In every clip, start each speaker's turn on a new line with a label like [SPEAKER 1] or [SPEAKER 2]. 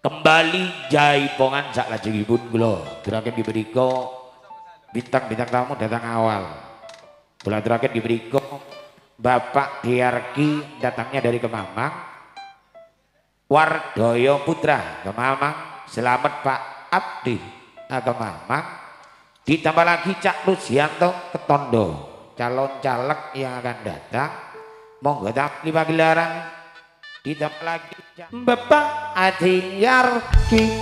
[SPEAKER 1] kembali jaipongan sak lajengipun kula aturaken diberiku bintang-bintang tamu datang awal. Kula aturaken diberiku Bapak Diarki datangnya dari Kemamang, Wardoyo Putra Kemamang, selamat Pak Abdi Kemamang, ditambah lagi Cak Lusianto Ketondo, calon caleg yang akan datang, monggo tampil pagelaran, ditambah lagi Bapak Diarki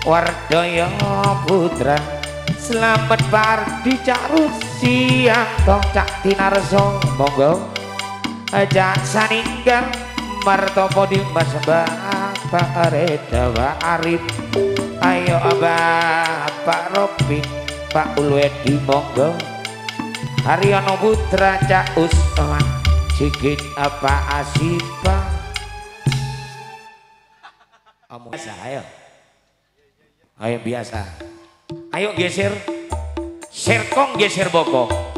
[SPEAKER 1] Wardoyo Putra, selamat Pardi Cak Rusianto Cak Tinarso, monggo ajak saninggal martopo di Mas Bapak Reda Pak Arif, ayo Bapak Robi Pak Ulwedi, monggo Haryono Putra Cak Usman Sigit apa Asipa biasa, ayo biasa, ayo geser serkong geser bokong.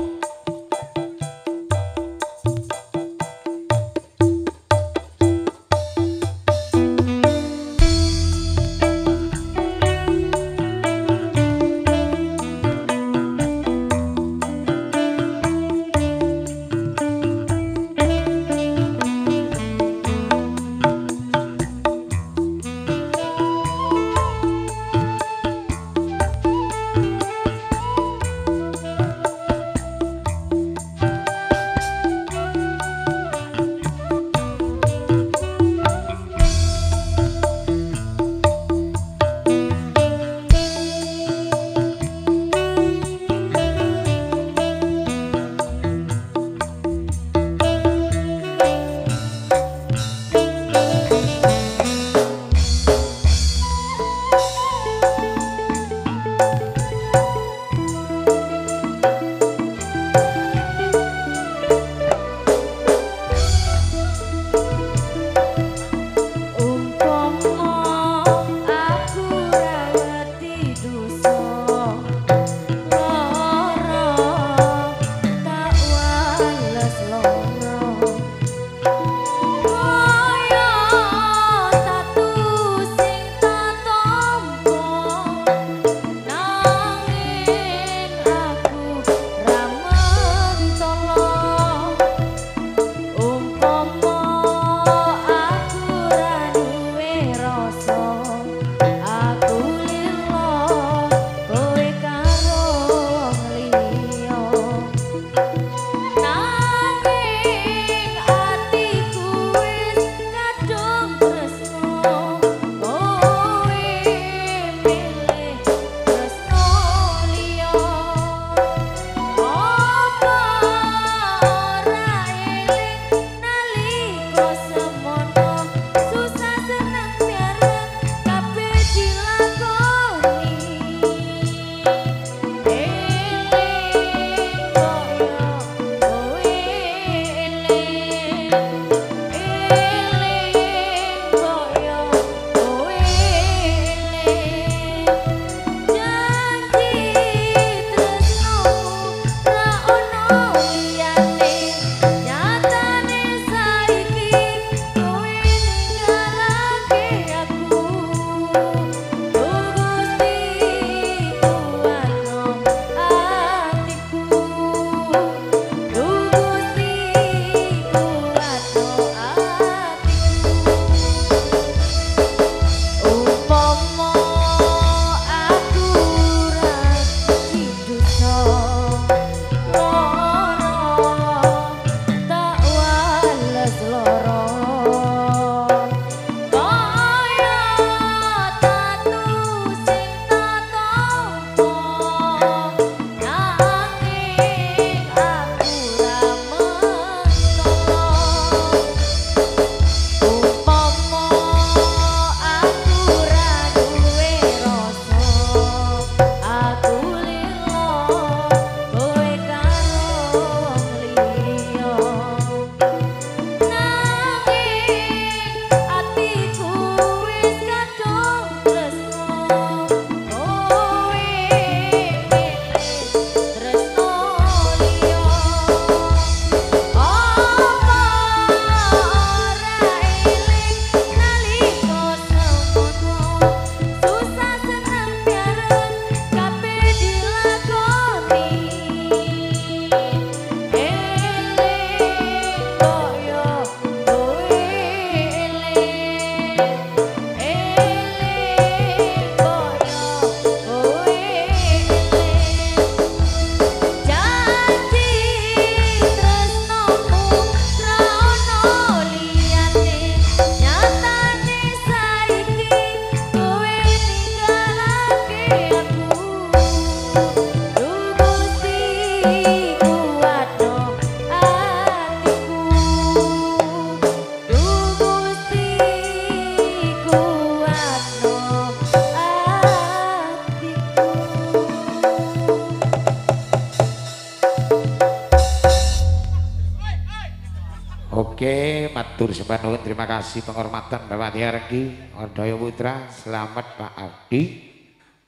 [SPEAKER 1] Oke, matur sembah nuwun, terima kasih penghormatan Bapak Tiarki Ordaya Putra. Selamat Pak Abdi.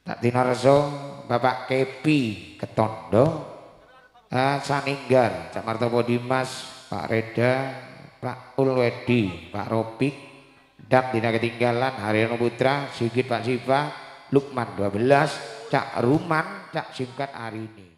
[SPEAKER 1] Tak tinarso Bapak Kepi Ketondo, Saninggar, Cak Martopo Dimas, Pak Reda, Pak Ulwedi, Pak Ropik, Dam Dina Ketinggalan, Haryono Putra, Sigit Pak Siva, Lukman 12, Cak Ruman, Cak Singkat Arini.